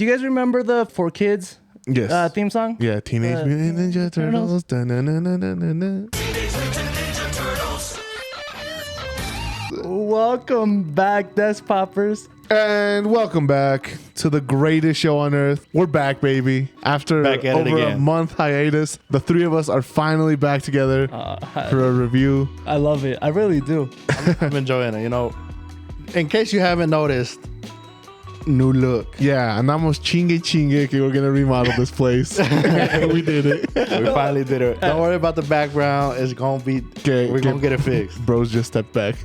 Do you guys remember the 4Kids Yes. theme song? Yeah, Teenage Mutant Ninja Turtles. Da-na-na-na-na-na. Welcome back, Desk Poppers. And welcome back to the greatest show on earth. We're back, baby. After over a month hiatus, the three of us are finally back together for a review. I love it. I really do. I'm enjoying it. You know, in case you haven't noticed, new look. Yeah, andamos chingue que we're gonna remodel this place. We did it. We finally did it. Don't worry about the background. It's gonna be. We're gonna get it fixed. Bros just stepped back.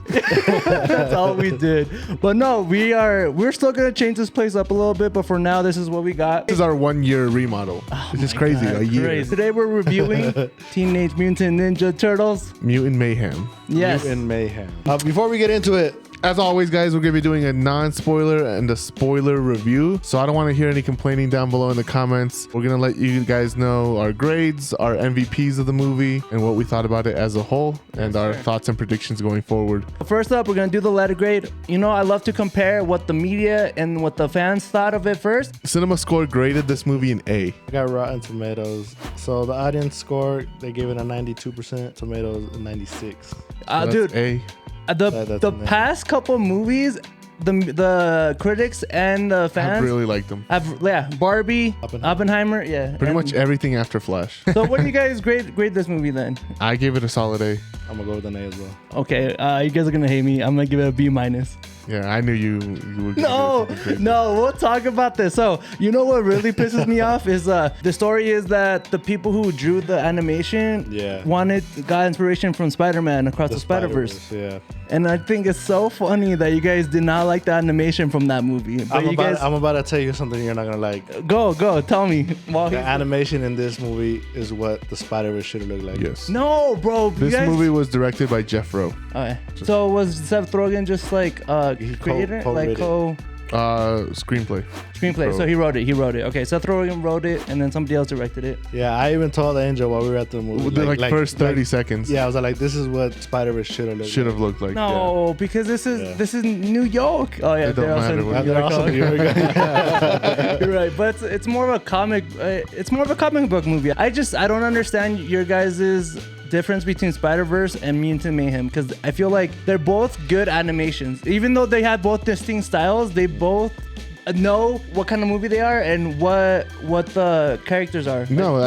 That's all we did. But no, we're still gonna change this place up a little bit. But for now, this is what we got. This is our 1 year remodel. It's just crazy. God, a year. crazy. Today we're reviewing Teenage Mutant Ninja Turtles. Mutant Mayhem. Yes. Mutant Mayhem. Before we get into it, as always, guys, we're going to be doing a non-spoiler and a spoiler review. So I don't want to hear any complaining down below in the comments. We're going to let you guys know our grades, our MVPs of the movie, and what we thought about it as a whole, and our thoughts and predictions going forward. First up, we're going to do the letter grade. You know, I love to compare what the media and what the fans thought of it first. Cinema Score graded this movie an A. I got Rotten Tomatoes. So the audience score, they gave it a 92%. Tomatoes, a 96. So Dude. A. The past couple movies, the critics and the fans I really liked them. Barbie, Oppenheimer, Pretty much everything after Flash. So what do you guys grade this movie then? I gave it a solid A. I'm gonna go with an A as well. Okay, you guys are gonna hate me. I'm gonna give it a B minus. Yeah, I knew you would. No, we'll talk about this. So, you know what really pisses me off is the story is that the people who drew the animation got inspiration from Spider-Man Across the Spider-Verse. Yeah. And I think it's so funny that you guys did not like the animation from that movie. But I'm about to tell you something you're not gonna like. Go, tell me. The animation in this movie is what the Spider-Verse should have looked like. Yes. No, bro. This movie was directed by Jeff Rowe. Okay. So was Seth Rogen just like creator, screenplay. So he wrote it. Okay, Seth Rogen wrote it, and then somebody else directed it. Yeah, I even told Angel while we were at the movie. First 30 seconds. Yeah, I was like, this is what Spider-Verse should have looked like. No, because this is New York. Oh yeah, they're also New York. You're right, but it's more of a comic. It's more of a comic book movie. I don't understand your guys's difference between Spider-Verse and Mutant Mayhem, because I feel like they're both good animations. Even though they have both distinct styles, they both know what kind of movie they are and what the characters are. No,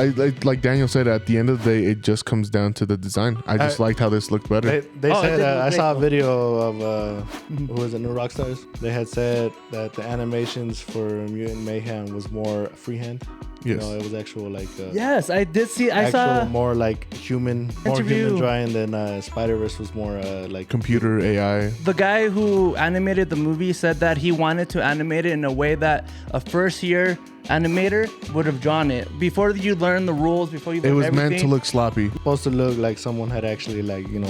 like Daniel said, at the end of the day, it just comes down to the design. I just liked how this looked better. They said I saw a video of who was it, New Rockstars. They had said that the animations for Mutant Mayhem was more freehand. Yes. You know, it was actual yes, I did see. I saw more like human drawing than Spider-Verse was more like computer AI. The guy who animated the movie said that he wanted to animate it in a way that a first-year animator would have drawn it before you learn the rules. Before you, it was meant to look sloppy. Supposed to look like someone had actually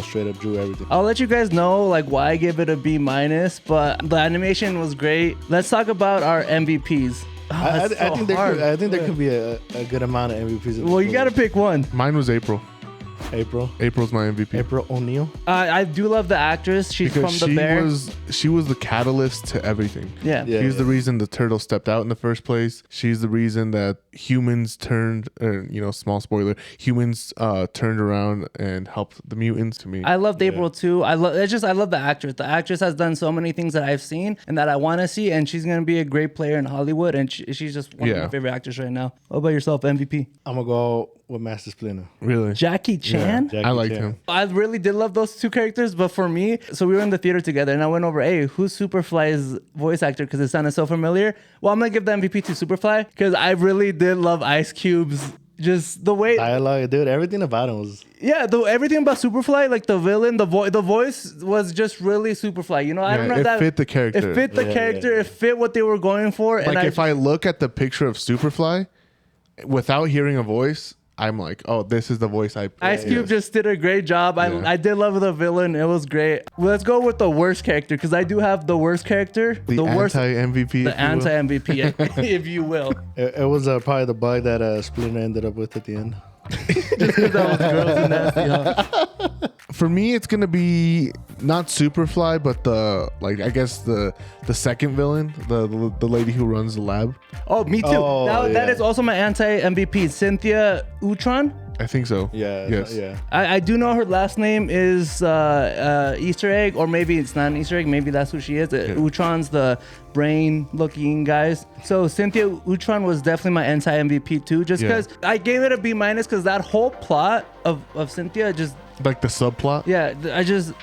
straight up drew everything. I'll let you guys know why I give it a B minus, but the animation was great. Let's talk about our MVPs. I think there could be a good amount of MVPs. Well, you got to pick one. Mine was April. April's my MVP. April O'Neil. I do love the actress. She's because from The Bear. She was the catalyst to everything. Yeah. She's the reason the turtle stepped out in the first place. She's the reason that humans turned, small spoiler, humans turned around and helped the mutants. To me, I loved April too. I love the actress. The actress has done so many things that I've seen and that I want to see, and she's gonna be a great player in Hollywood. And she's just one of my favorite actors right now. What about yourself, MVP? I'm gonna go with Master Splinter. Really? Jackie Chan? I liked him. I really did love those two characters, but for me, so we were in the theater together and I went over, hey, who's Superfly's voice actor? Because it sounded so familiar. Well, I'm going to give the MVP to Superfly because I really did love Ice Cube's, just the way... dialogue, dude, everything about him was... Yeah, everything about Superfly, like the villain, the voice was just really Superfly. You know, I don't know it fit the character. It fit the character. It fit what they were going for. Like if I look at the picture of Superfly, without hearing a voice... I'm like, oh, this is the voice I play. Ice Cube just did a great job. I did love the villain. It was great. Let's go with the worst character, because I do have the worst character. The worst anti-MVP. The anti-MVP, if you will. It was probably the bug that Splinter ended up with at the end. Just because that was gross and nasty, huh? For me, it's gonna be not Superfly, but I guess the second villain, the lady who runs the lab. Oh, me too. Oh, That yeah. is also my anti-MVP, Cynthia Utron. I think so. Yeah. Yes. Yeah. I do know her last name is Easter egg, or maybe it's not an Easter egg. Maybe that's who she is. Utron's the brain-looking guys. So Cynthia Utron was definitely my anti-MVP too, just because I gave it a B- because that whole plot of Cynthia just. Like the subplot. Yeah,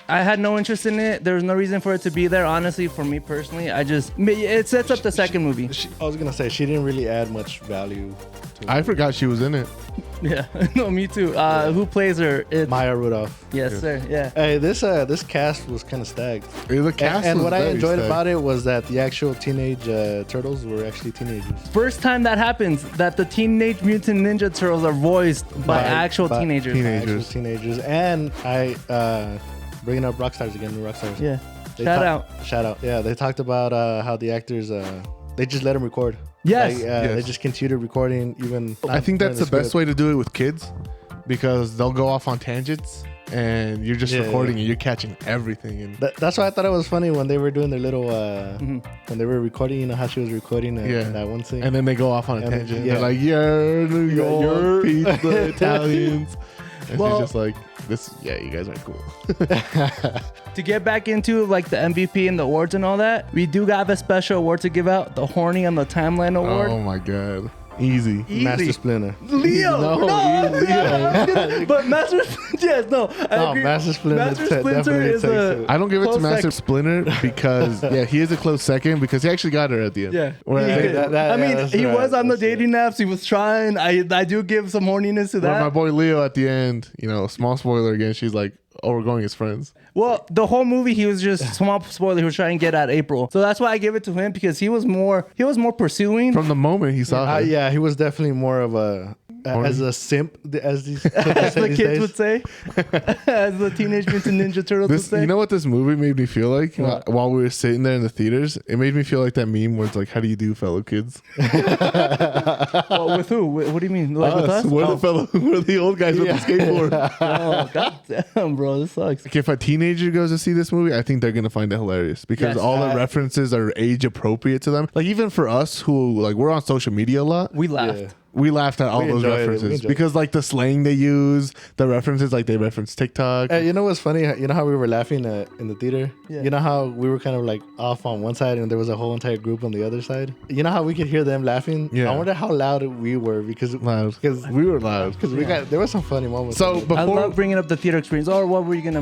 I had no interest in it. There was no reason for it to be there. Honestly, for me personally, it sets up the second movie. I was gonna say she didn't really add much value. I forgot she was in it. Yeah, no, me too. Who plays her? It's Maya Rudolph. Yes, sir. Yeah. Hey, this cast was kind of stacked. The cast And was what I very enjoyed stacked. about it was that the actual teenage turtles were actually teenagers. First time that happens, that the Teenage Mutant Ninja Turtles are voiced by actual by teenagers. Teenagers. Actual teenagers. And I bringing up Rockstars again, new Rockstars. Yeah. They Shout out. Yeah, they talked about how the actors they just let them record. Yes. They just continued recording even. I think that's the best way to do it with kids, because they'll go off on tangents and you're just recording and you're catching everything. And That's why I thought it was funny when they were doing their little when they were recording. You know how she was recording that one scene. and then they go off on a And then- tangent. yeah. They're like, "Yeah, New York, you're- pizza, Italians." And Well- she's just like, "This, yeah, you guys are cool." To get back into like the MVP and the awards and all that, we do have a special award to give out, the Horny on the Timeline Award. Oh my god, easy. Master Splinter. Leo, No, but Master, yes, no, I No, agree. Master Splinter Master definitely Splinter is takes a it. I don't give it to close Master second. Splinter because he is a close second because he actually got her at the end. Yeah, Where, he did. I mean, that's he right, was on the that's right. dating apps. He was trying. I do give some horniness to where that. my boy Leo at the end, small spoiler again. She's like, "Oh, we're going as friends." Well, the whole movie, he was just small spoiler. He was trying to get at April, so that's why I give it to him, because he was more pursuing. From the moment he saw her. Yeah, he was definitely more of as a simp, as these as the these kids days. would say, as the Teenage Mutant Ninja Turtles would This, say. you know what this movie made me feel like What? while we were sitting there in the theaters? It made me feel like that meme where it's like, "How do you do, fellow kids?" Well, with who? What do you mean? Like with us? We're the old guys with the skateboard. Oh, goddamn, bro, this sucks. Like, if a teenager goes to see this movie, I think they're gonna find it hilarious because Yes. all the references are age appropriate to them. Like even for us who we're on social media a lot, We laughed. Yeah. we laughed at all We those enjoyed it. We references enjoyed because like the slang they use, the references like they reference TikTok. You know what's funny? You know how we were laughing in the theater? Yeah. You know how we were kind of like off on one side and there was a whole entire group on the other side? You know how we could hear them laughing? Yeah. I wonder how loud we were because Loud. Because We were loud. there were some funny moments. So I before, love bringing up the theater experience. Or what were you gonna?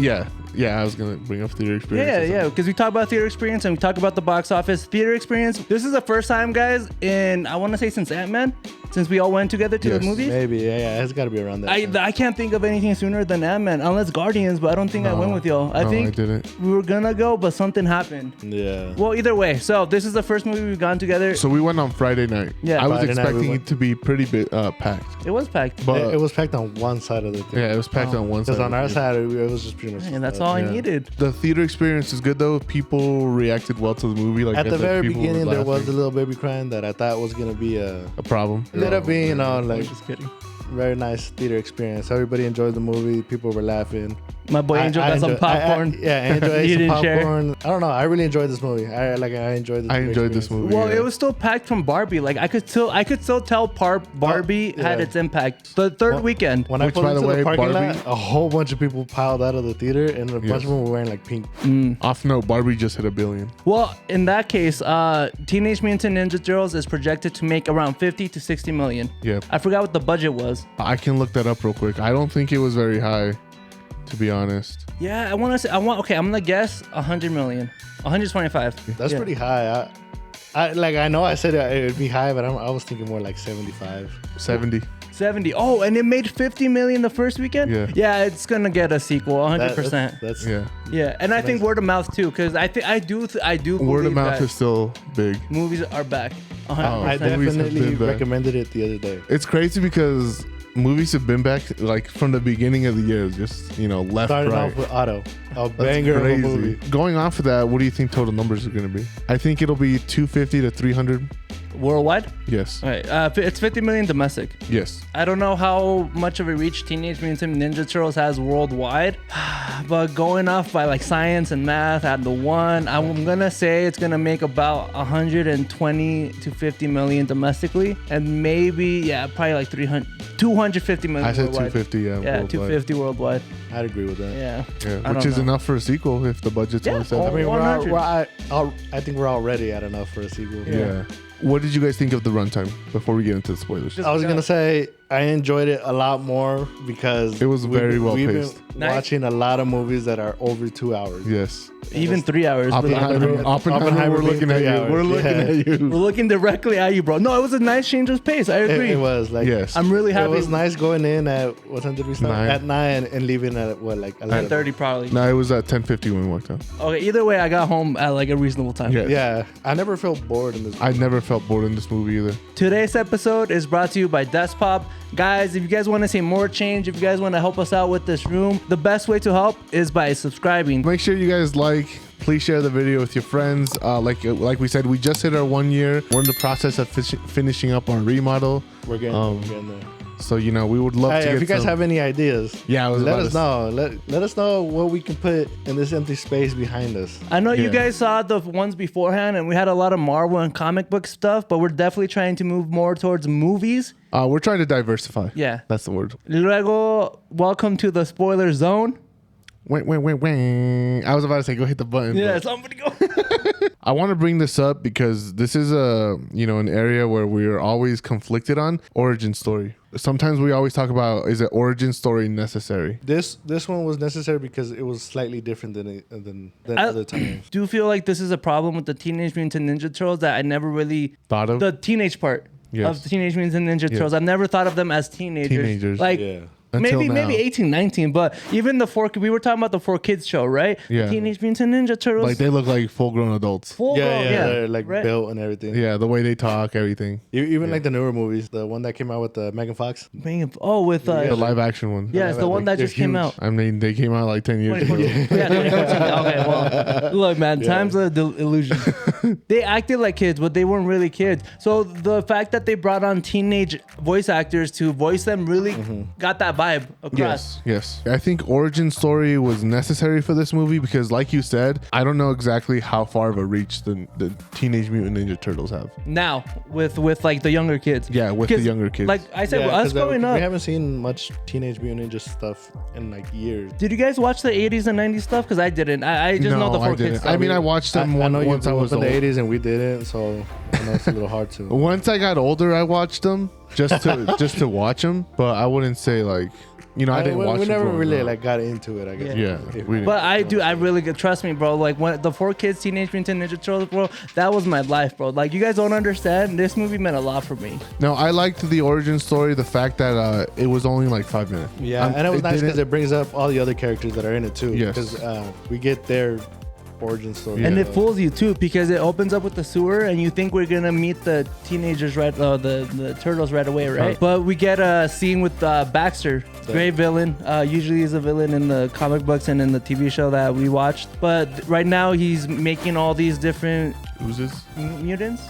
yeah, I was gonna bring up theater experience. Yeah, because we talk about theater experience and we talk about the box office. Theater experience. This is the first time, guys, in I want to say since Ant-Man, since we all went together to the Yes. movies. maybe, yeah, it's got to be around that. time. I can't think of anything sooner than Ant-Man, unless Guardians, but I don't think I went with y'all. I No, think I didn't. we were gonna go, but something happened. Yeah. Well, either way, so this is the first movie we've gone together. So we went on Friday night. Yeah. I was Friday night we expecting went. it to be pretty bit packed, It was packed, but It was packed on one side of the thing. yeah, it was packed on one side. Because on of our the side, it was just pretty much. and that's all I Yeah. needed. The theater experience is good though. People reacted well to the movie. Like At the I said, very people were beginning, there was a laughing. little baby crying that I thought was gonna be a problem. ended up being, like Just kidding. very nice theater experience. Everybody enjoyed the movie. People were laughing. My boy Angel got some popcorn. Yeah, Angel He ate some didn't share. popcorn. I don't know. I really enjoyed this movie. I enjoyed this. I movie enjoyed this experience. movie. Well, yeah. it was still packed from Barbie. Like I could still tell Barbie had yeah. its impact. The third weekend. When I Which, pulled by the into the way, parking Barbie- lot, a whole bunch of people piled out of the theater, and a bunch Yes. of them were wearing like pink. Off note, Barbie just hit $1 billion. Well, in that case, Teenage Mutant Ninja Turtles is projected to make around 50 to 60 million. Yep. I forgot what the budget was. I can look that up real quick. I don't think it was very high, to be honest. Yeah, I'm gonna guess 100 million. 125. That's Yeah. pretty high. I know I said it would be high, but I was thinking more like 75. 70. 70. Oh, and it made 50 million the first weekend? Yeah. Yeah, it's gonna get a sequel, 100%. That's Yeah. Yeah, and I think word of mouth too, because I do Word of believe mouth that is still big. movies are back. 100%. I movies have definitely been back. recommended it the other day. It's crazy because movies have been back like from the beginning of the year, just left, Starting right. off with Otto, a That's banger of a crazy. movie. Going off of that, what do you think total numbers are going to be? I think it'll be 250 to 300 Worldwide? Yes. All right. It's 50 million domestic. Yes. I don't know how much of a reach Teenage Mutant Ninja Turtles has worldwide, but going off by like science and math at the one, I'm gonna say it's gonna make about 120 to 50 million domestically, and maybe probably like 250 million. I said worldwide. 250. Yeah. Yeah, worldwide. 250 worldwide. I'd agree with that. Yeah. Yeah, I which don't is know. enough for a sequel if the budget's only I 7. mean, 100. I think we're already at enough for a sequel. Yeah. What did you guys think of the runtime before we get into the spoilers? I was gonna say I enjoyed it a lot more because It was very well we've paced. been Nice. watching a lot of movies that are over 2 hours. Yes. Even 3 hours. Oppenheimer, Oppenheimer we're looking being at 3 you. hours. We're looking Yeah. at you. We're looking directly at you, bro. No, it was a nice change of pace. I agree. It was like Yes. I'm really happy. It was nice going in at what time did we start? 9. At 9 and leaving at what, like 11? 10:30 probably. No, it was at 10:50 when we walked out. Okay, either way, I got home at like a reasonable time. Yeah. Yeah, I never felt bored in this. I never felt bored in this movie either. Today's episode is brought to you by Deskpop. Guys, if you guys want to see more change, if you guys want to help us out with this room, the best way to help is by subscribing. Make sure you guys like. Please share the video with your friends. Like we said, we just hit our 1 year. We're in the process of finishing up our remodel. We're getting there. So we would love to Hey, get if you guys some- have any ideas, Yeah, I was let about us to- know. Let us know what we can put in this empty space behind us. I know you Yeah. guys saw the ones beforehand, and we had a lot of Marvel and comic book stuff, but we're definitely trying to move more towards movies. We're trying to diversify. Yeah. That's the word. Luego, welcome to the spoiler zone. Wait. I was about to say go hit the button. Yeah, but somebody go. I want to bring this up because this is an area where we're always conflicted on origin story. Sometimes we always talk about, is an origin story necessary? This one was necessary because it was slightly different than other times. Do you feel like this is a problem with the Teenage Mutant Ninja Turtles that I never really Thought of? the teenage part Yes. of the Teenage Mutant Ninja Turtles? I've never thought of them as teenagers. Like Yeah. Until maybe now. 18, 19, but even we were talking about the 4Kids show, right? Yeah. The Teenage Mutant Ninja Turtles. Like they look like full-grown adults. full Yeah, grown, they're like right? built and everything. Yeah, the way they talk, everything. Even like the newer movies, the one that came out with Megan Fox. With The live-action one. yeah, it's the one that They're just came huge. out. I mean, they came out like 10 years ago. 2014. Yeah, 2014. Okay, well, look, man, time's a illusion. They acted like kids, but they weren't really kids. So the fact that they brought on teenage voice actors to voice them really got that vibe across. Yes. I think origin story was necessary for this movie because, like you said, I don't know exactly how far of a reach the Teenage Mutant Ninja Turtles have. Now with like the younger kids. Yeah, with the 'Cause, younger kids. Like I said, Yeah, us 'cause, growing we up. haven't seen much Teenage Mutant Ninja stuff in like years. Did you guys watch the 80s and 90s stuff? Because I didn't. I just know the I 4Kids didn't. stuff. I mean, I watched them I know you once I grew was up in old. the 80s and we didn't, so I know it's a little hard to. Once I got older, I watched them just to watch them. But I wouldn't say like, I didn't watch. We them never growing really up. like got into it, I guess. Yeah, we didn't. But I do. I really trust me, bro. Like when the 4Kids Teenage Mutant Ninja Turtles, bro, that was my life, bro. Like you guys don't understand. This movie meant a lot for me. No, I liked the origin story. The fact that it was only like 5 minutes. Yeah, and it was nice because didn't- it brings up all the other characters that are in it too. Yes. Because we get their origin story. And Yeah. it fools you too because it opens up with the sewer and you think we're gonna meet the teenagers the turtles right away, right? Right. But we get a scene with Baxter, great villain. Usually he's a villain in the comic books and in the TV show that we watched. But right now he's making all these different Oozes? mutants.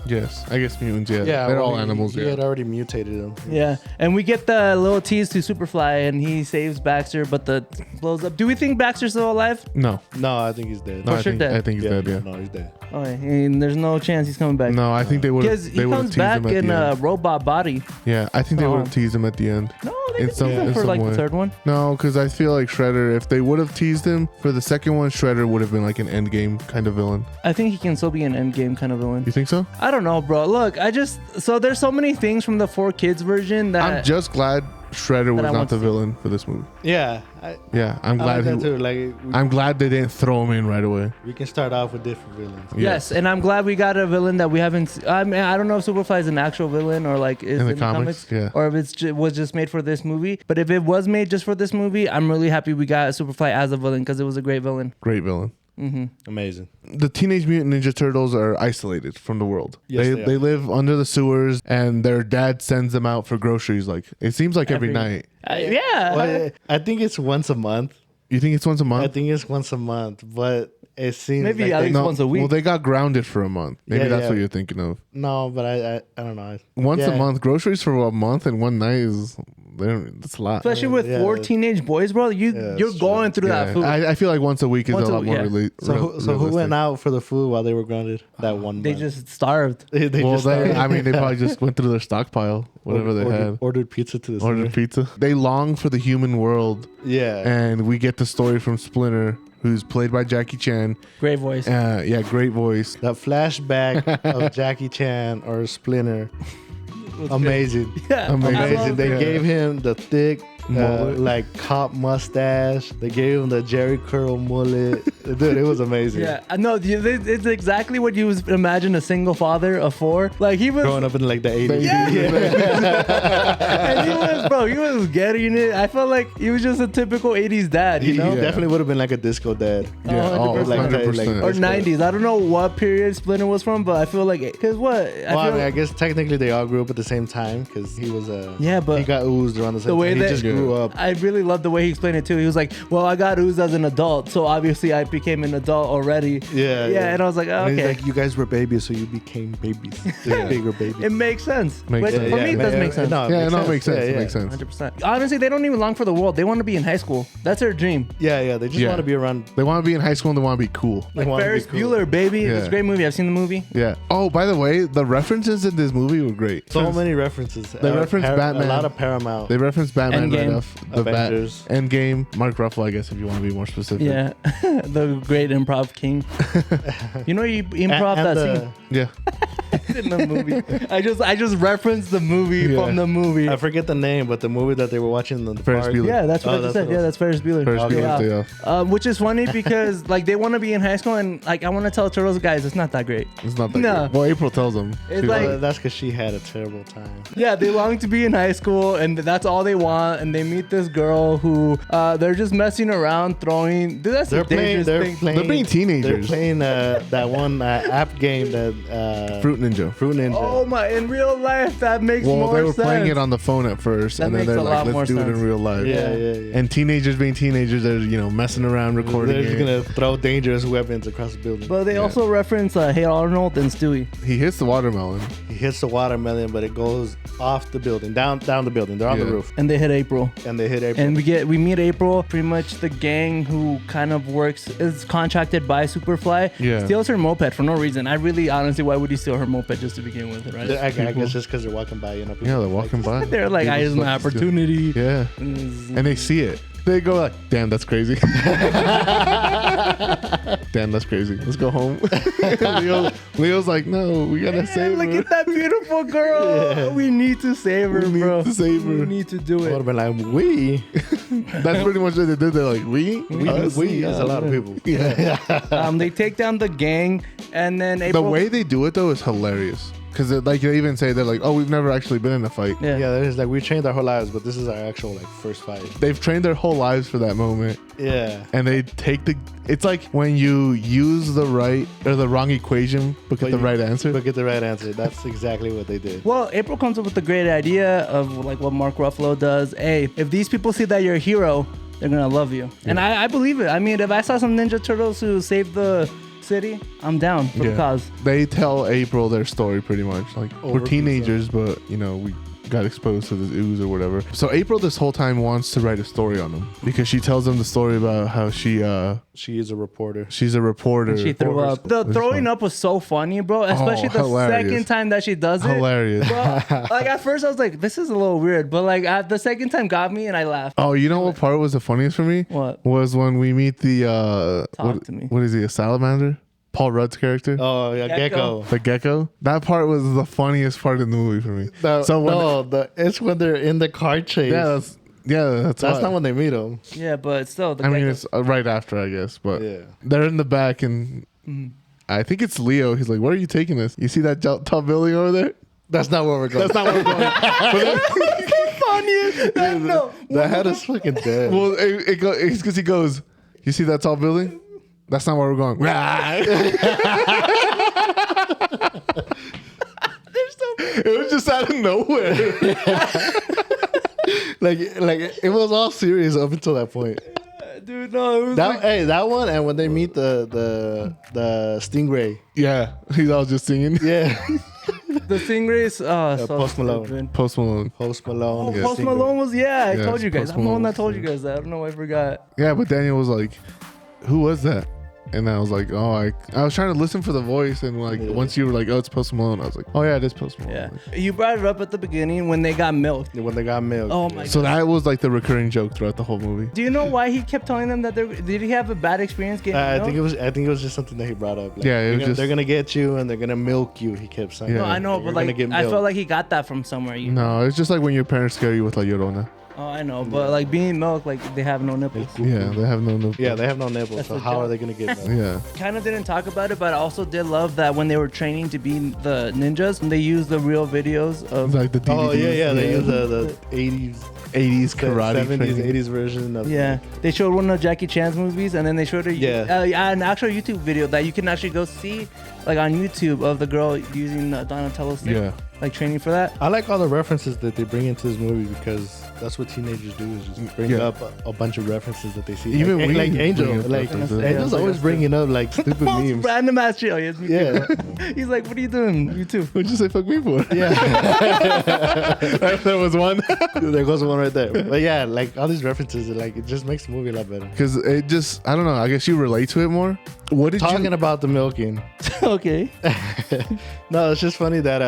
Yes, I guess mutants. Yeah, Yeah, they're well, all animals. He Yeah. had already mutated them. Yeah, and we get the little tease to Superfly, and he saves Baxter, but the blows up. Do we think Baxter's still alive? No, No, I think he's dead. no, For sure dead. I think he's dead. Yeah. No, he's dead. Okay, and there's no chance he's coming back. No, I think they would. Because he They would have comes teased back him at in the a end. robot body. Yeah, I think they Oh. would have teased him at the end. No, they In didn't some- tease him in for some like way. the third one. No, because I feel like Shredder, if they would have teased him for the second one, Shredder would have been like an endgame kind of villain. I think he can still be an endgame kind of villain. You think so? I don't know, bro. Look, so there's so many things from the 4Kids version that I'm just glad Shredder was I not want the to- villain for this movie. Yeah, Yeah, I'm I like glad that too. Like I'm glad they didn't throw him in right away. we can start off with different villains. Yes, and I'm glad we got a villain that we haven't. I mean, I don't know if Superfly is an actual villain or like is In the in comics, yeah. or if it's was just made for this movie. But if it was made just for this movie, I'm really happy we got Superfly as a villain because it was a great villain. Great villain. Amazing. The Teenage Mutant Ninja Turtles are isolated from the world. Yes, they they are. live under the sewers, and their dad sends them out for groceries. Like it seems like every night. Yeah. Well, I think it's once a month. You think it's once a I month? think it's once a month, but it seems Maybe like at they- least once a week. Well, they got grounded for a month. Maybe Yeah, that's yeah. what you're thinking of. No, but I don't know. Once Yeah. a month, groceries for a month and one night is that's a lot. Especially with Yeah. 4 teenage boys, bro. You're that's going through Yeah, that food. I feel like once a week is Once a a- lot more yeah. So who went out for the food while they were grounded? That one. They month. just starved. they Well, just I mean, they probably just went through their stockpile, whatever they had. ordered pizza to the Ordered pizza. They long for the human world, Yeah. and we get the story from Splinter, who's played by Jackie Chan. Great voice. Yeah, great voice. That flashback of Jackie Chan or Splinter, amazing. Yeah, Amazing. I Amazing. love They Yeah. gave him the thick, Mullet. like cop mustache. They gave him the Jerry curl mullet. Dude, it was amazing. Yeah, I know. It's exactly what you would imagine a single father of 4. Like he was, Growing up in like the 80s. and he was getting it. I felt like he was just a typical 80s dad, you He know? definitely would have been like a disco dad. Yeah, 100%. Like 100%. Or 90s. I don't know what period Splinter was from, but I feel like because what Well, I mean, I guess technically they all grew up at the same time because he was Yeah, but he got oozed around the same the way time. He that just grew up. I really love the way he explained it too. He was like, "Well, I got oozed as an adult, so obviously I became an adult already." Yeah, And I was like, oh, And he's "Okay, like, you guys were babies, so you became babies. Yeah. Bigger babies. it makes sense." Makes But sense. for me, it does make sense. No, Yeah, no, it makes sense. Yeah, It yeah. makes sense. 100%. Honestly, they don't even long for the world. They want to be in high school. That's their dream. Yeah, they just Yeah. want to be around. They want to be in high school and they want to be cool. They Like wanna be Ferris cool. Bueller, baby. Yeah. It's a great movie. I've seen the movie. Yeah. Oh, by the way, the references in this movie were great. So many references. They reference Batman. A lot of Paramount. They referenced Batman right Endgame. off the bat. Avengers. Endgame. Mark Ruffalo, I guess, if you want to be more specific. Yeah, the great improv king. You know, he improv And that the- Yeah. scene in the movie. I just referenced the movie Yeah. from the movie. I forget the name, but the movie that they were watching in the Ferris park. Bueller. Yeah, that's what Oh, I just that's said. what Yeah, it that's Ferris Bueller. Ferris Okay. Bueller's Yeah. Day Off. Which is funny because like they want to be in high school and like I want to tell Turtles guys it's not that great. It's not that No. good. Well, April tells them. It's She's like- Well, that's because she had a terrible time. Yeah, they long to be in high school and that's all they want. And they meet this girl who they're just messing around, throwing. Dude, that's a dangerous thing. They're being teenagers. They're playing that one app game that Fruit Ninja. Fruit Ninja. Oh my! In real life, that makes Well, more they were sense. playing it on the phone at first, That and then makes they're a like, lot more "Let's do it sense. in real life." Yeah. And teenagers being teenagers, they're messing around, recording They're just it. gonna throw dangerous weapons across the building. But they also reference Hey Arnold and Stewie. He hits the watermelon. He hits the watermelon, but it goes off the building, down the building. They're on the Yeah. roof, And they hit April. and they hit April. And we meet April, pretty much the gang who kind of is contracted by Superfly. Yeah. Steals her moped for no reason. I really honestly, why would he steal her moped just to begin with, right? I guess just because they're walking by, people Yeah, they're walking by. They're like, I People's have my fucking steal- opportunity. Yeah, and they see it. They go like, "Damn, that's crazy." Damn, that's crazy. Let's go home. Leo's like, "No, we gotta Yeah, save look her. at that beautiful girl. Yeah. We need to save her, We need bro. to save her. We need to do I would it. have been like, we, That's pretty much what they did. They're like, "We, us?" that's a lot of people. Yeah. They take down the gang, and then The April. way they do it though is hilarious. Because like they even say they're like, "Oh, we've never actually been in a fight." Yeah. Yeah, that is like we trained our whole lives, but this is our actual like first fight. They've trained their whole lives for that moment, Yeah, and they take the. It's like when you use the right or the wrong equation, but get the right answer. but get the right answer. That's exactly what they did. Well, April comes up with the great idea of like what Mark Ruffalo does. Hey, if these people see that you're a hero, they're gonna love you, and I believe it. I mean, if I saw some Ninja Turtles who saved the city, I'm down for the cause. They tell April their story pretty much. Like we're Over teenagers, but we got exposed to this ooze or whatever. So April this whole time wants to write a story on them because she tells them the story about how she She is a reporter. she's a reporter. She threw up. The It was throwing fun. up was so funny, bro. Especially the hilarious. second time that she does it. Hilarious. Bro, like at first I was like, this is a little weird, but like the second time got me and I laughed. Oh, you know what part was the funniest for me? What? Was when we meet the Talk to me. What is he? A salamander? Paul Rudd's character. Oh yeah, Gecko. Gecko. The gecko. That part was the funniest part in the movie for me. It's when they're in the car chase. That's That's why. not when they meet him. Yeah, but still, the I mean, gecko- it's right after, I guess, but Yeah. they're in the back, and I think it's Leo. He's like, "Where are you taking us? You see that tall building over there? That's not where we're going. That's not where we're going." funniest. No, That head is fucking dead. Well, it's because he goes, "You see that tall building? That's not where we're going." It was just out of nowhere. like it was all serious up until that point. Dude, no, it was That one, and when they meet the stingray. Yeah, he's all just singing. Yeah. the Stingrays. So Post Malone. stupid. Post Malone. Post Malone. Oh, yeah. Post Stingray. Malone was I Yeah, told you guys. Post I'm the one Malone that told you was- guys that. I don't know why I forgot. Yeah, but Daniel was like, "Who was that?" And I was like, "Oh, I was trying to listen for the voice, and like once you were like, oh, it's Post Malone," I was like, "Oh yeah, it is Post Malone." Yeah, you brought it up at the beginning when they got milked. When they got milk. Oh my So god. that was like the recurring joke throughout the whole movie. Do you know why he kept telling them that did he have a bad experience getting I milked? think it was just something that he brought up. Like, Yeah, it was just- they're gonna get you and they're gonna milk you. He kept saying. Yeah. No, I know, You're but gonna like get I milked. felt like he got that from somewhere. You know? No, it's just like when your parents scare you with La Llorona. Oh, I know, but like being milked, like they have no nipples. Yeah, they have no nipple. Yeah, they have no nipples. That's So the how joke. are they gonna get milk? Yeah. Kind of didn't talk about it, but I also did love that when they were training to be the ninjas, they used the real videos of Like the DVDs. Oh yeah. They use the 80s, 80s karate 70s, training. 80s version of. Yeah, they showed one of Jackie Chan's movies, and then they showed an actual YouTube video that you can actually go see, like on YouTube, of the girl using Donatello stick, Yeah. like training for that. I like all the references that they bring into this movie because that's what teenagers do is just bring Yeah. up a bunch of references that they see. Even like, we like Angel, bring up like references. Angel's Yeah. always bringing up like stupid Most memes. random ass shit. Oh, yes, me too. Yeah, He's like, "What are you doing? You too." What'd you say fuck me for? yeah. That was one. There goes one right there. But yeah, like all these references, like it just makes the movie a lot better. Because it just, I don't know, I guess you relate to it more. What did Talking you... about the milking. Okay. No, it's just funny that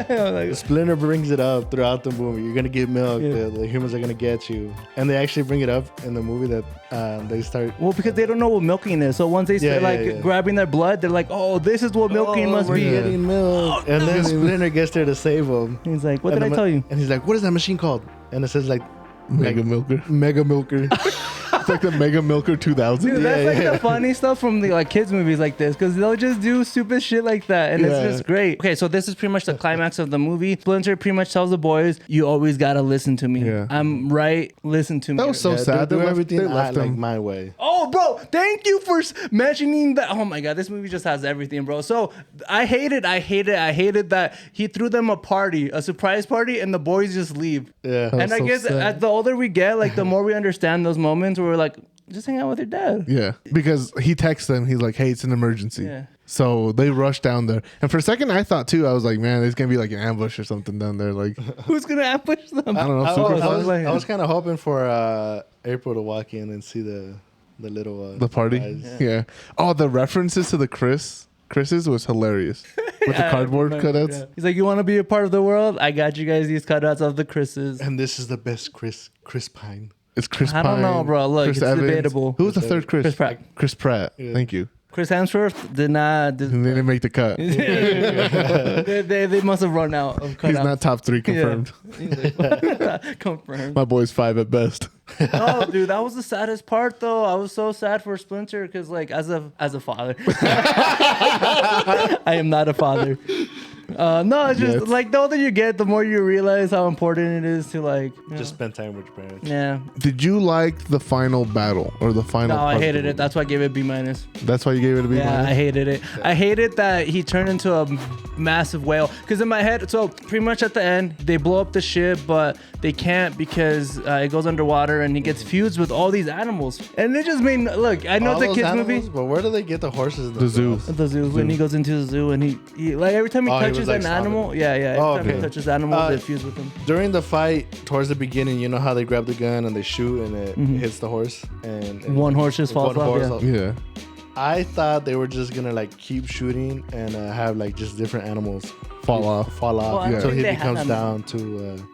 Like, Splinter brings it up throughout the movie. You're gonna get milk. Yeah. The humans are gonna get you, and they actually bring it up in the movie that they start. well, because they don't know what milking is, so once they start Yeah. grabbing their blood, they're like, "Oh, this is what milking must we're be." getting milk, and then Splinter gets there to save him. He's like, "What And did I the tell you?" And he's like, "What is that machine called?" And it says like Mega Milker. Mega Milker. It's like the Mega Milker 2000. Dude, that's Yeah, like yeah. the funny stuff from the like kids movies like this, because they'll just do stupid shit like that, and Yeah. it's just great. Okay, so this is pretty much the climax of the movie. Splinter pretty much tells the boys, "You always gotta listen to me. Yeah. I'm right. Listen to me." That was so sad. Do They left, everything they left like him. my way. Oh, bro, thank you for mentioning that. Oh my god, this movie just has everything, bro. So I hated that he threw them a surprise party, and the boys just leave. Yeah. And I so guess sad. as the older we get, like the more we understand those moments where we're like, just hang out with your dad. Yeah, because he texts them. He's like, "Hey, it's an emergency." Yeah. So they rush down there, and for a second I thought too, I was like, "Man, there's gonna be like an ambush or something down there." Like, Who's gonna ambush them? I don't know. I Super was, fun. I was kind of hoping for April to walk in and see the little The party. guys. Yeah. Oh, the references to the Chris's was hilarious with the Yeah, I cardboard remember, cutouts. yeah. He's like, "You want to be a part of the world? I got you guys these cutouts of the Chris's." And this is the best Chris Pine. It's Chris I don't Pine, know, bro. Look, Chris it's Evans. debatable. Who was the third Chris? Chris Pratt. Chris Pratt. Yeah. Thank you. Chris Hemsworth did not. He didn't make the cut. He's they must have run out of cutouts. not top 3 confirmed. Confirmed. My boy's 5 at best. Oh, dude, that was the saddest part, though. I was so sad for Splinter because, like, as a father, I am not a father. No, it's just Yes. like the older you get, the more you realize how important it is to like. Just spend time with your parents. Yeah. Did you like the final battle or the final? No, part I of the hated it. movie? That's why I gave it B minus. That's why you gave it a B Yeah, minus? I hated it. I hated that he turned into a massive whale. Because in my head, so pretty much at the end, they blow up the ship, but they can't because it goes underwater and he gets fused with all these animals. And it just made, look, I know All it's a those kids animals, movie. but where do they get the horses? And The zoo. girls? At the zoo, when he goes into the zoo and he like every time he Oh, he touches was, like, an stopping animal, it. yeah, every Oh, time he okay. touches animals, they Uh, fuse with them. During the fight, towards the beginning, you know how they grab the gun and they shoot and it hits the horse and One horse just falls off, yeah. Yeah. I thought they were just gonna like keep shooting and have like just different animals Fall off. fall Well, I off don't until think he they have becomes that down to.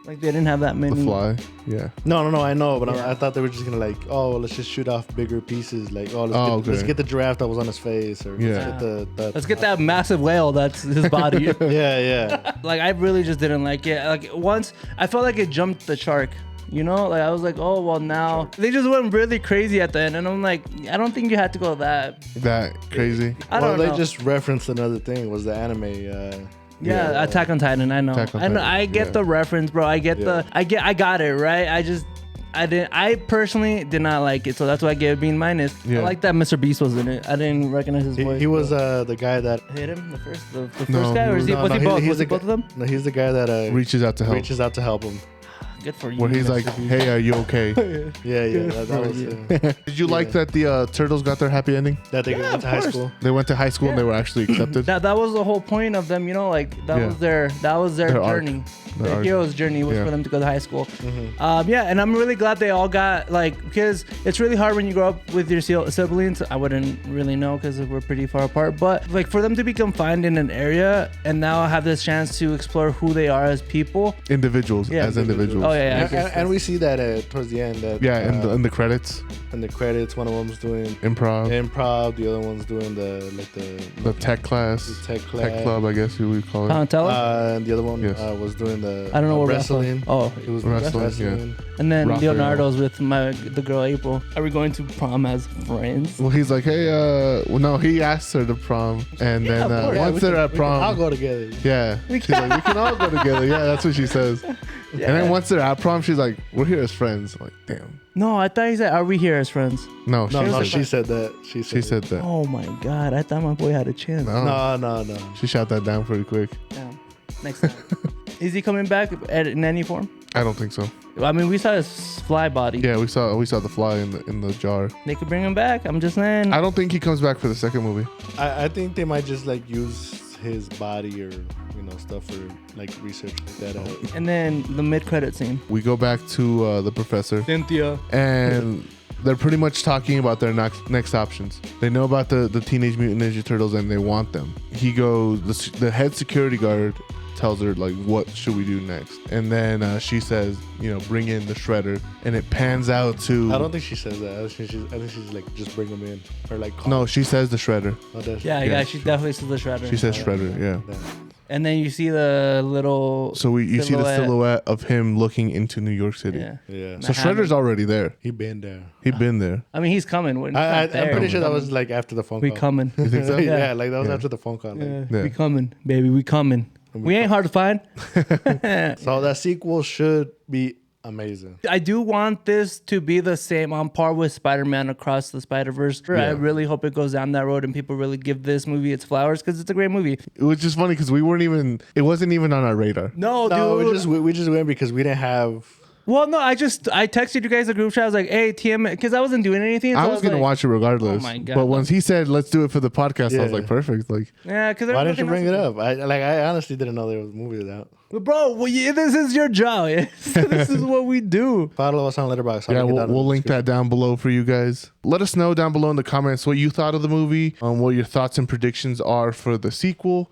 Like they didn't have that many. The fly. Yeah. No, I know, but Yeah. I thought they were just gonna like, oh, let's just shoot off bigger pieces, like, oh, let's okay. get the giraffe that was on his face, or Yeah. let's get the Let's get that massive whale that's his body. yeah. Like I really just didn't like it. Like once I felt like it jumped the shark. You know, like I was like, oh well, now they just went really crazy at the end, and I'm like, I don't think you had to go that. That crazy. I Well, don't they know. just referenced another thing. Was the anime? Yeah, Attack on Titan. I know. Attack on I know. Titan, I get yeah. the reference, bro. I get Yeah. I got it right. I personally did not like it, so that's why I gave it B minus. Yeah. I like that Mr. Beast was in it. I didn't recognize his voice. He was the guy that. hit him the first No, guy, or he was he was- was he both? Was the he both of them? No, he's the guy that Reaches out to help. reaches out to help him. Good for you. where he's Mr. like, B. "Hey, are you okay?" Yeah, that was Did you like that the turtles got their happy ending? that they Yeah, went to of high course. school. They went to high school and they were actually accepted. That was the whole point of them, you know, like that Yeah. was their Their arc. journey. Their The arc. hero's journey was Yeah. for them to go to high school. Yeah, and I'm really glad they all got like, because it's really hard when you grow up with your siblings. I wouldn't really know because we're pretty far apart, but like for them to be confined in an area and now have this chance to explore who they are as people. Individuals Yeah. as individuals. Oh yeah, And we see that towards the end. That, Yeah, in the credits, in the credits, one of them's doing improv, improv, the other one's doing the the tech class, the tech class. tech club, I guess you would call it. Donatello. And the other one Yes. Was doing the I don't know what wrestling. Oh, It was Wrestling, wrestling. and then Raphael. Leonardo's with the girl April. Are we going to prom as friends? Well, he's like, "Hey, well, no," he asked her to prom, and Yeah, then of course. once they're at prom, I'll go together. yeah, she's like, "We can all go together." Yeah, that's what she says. Yeah. And then once they're at prom, she's like, "We're here as friends." I'm like, damn. No, I thought he said, "Are we here as friends?" No, No, she she said that. She said that. Oh my god, I thought my boy had a chance. No. No. She shot that down pretty quick. Damn. Next time. Is he coming back in any form? I don't think so. I mean, we saw his fly body. Yeah, we saw the fly in the jar. They could bring him back. I'm just saying. I don't think he comes back for the second movie. I think they might just like use his body or stuff for like research like that out. And then the mid-credit scene. We go back to the professor, Cynthia. and they're pretty much talking about their next options. They know about the Teenage Mutant Ninja Turtles and they want them. He goes, the head security guard tells her like, what should we do next? And then she says, bring in the Shredder, and it pans out to. I don't think she says that. I think she's like, just bring him in or like. Call No, him. she says the Shredder. Oh, does she? Yeah, she definitely says the Shredder. She says Shredder, yeah. And then you see the little. So you see the silhouette of him looking into New York City. Yeah. Yeah. So Shredder's already there. He been there. He'd been there. I mean, he's coming. When he's I'm not there, pretty he's sure that coming. was like after the phone We call. coming. You think so? yeah, like that was Yeah. after the phone call. Like. Yeah. Yeah. We coming, baby. We coming. We ain't hard to find. So that sequel should be amazing. I do want this to be the same on par with Spider-Man Across the Spider-Verse. I really hope it goes down that road and people really give this movie its flowers because it's a great movie. It was just funny because it wasn't even on our radar. No, No, dude. we just went because we didn't have. Well, no, I texted you guys a group chat. I was like, hey, TM, because I wasn't doing anything. So I was gonna like, watch it regardless. Oh my God. But once he said, "Let's do it for the podcast," I was Yeah. like, "Perfect!" Like, Yeah, because Why didn't you bring it up? I honestly didn't know there was movies out. Bro, this is your job. This is what we do. Follow us on Letterboxd. yeah, we'll link that down below for you guys. Let us know down below in the comments what you thought of the movie, what your thoughts and predictions are for the sequel.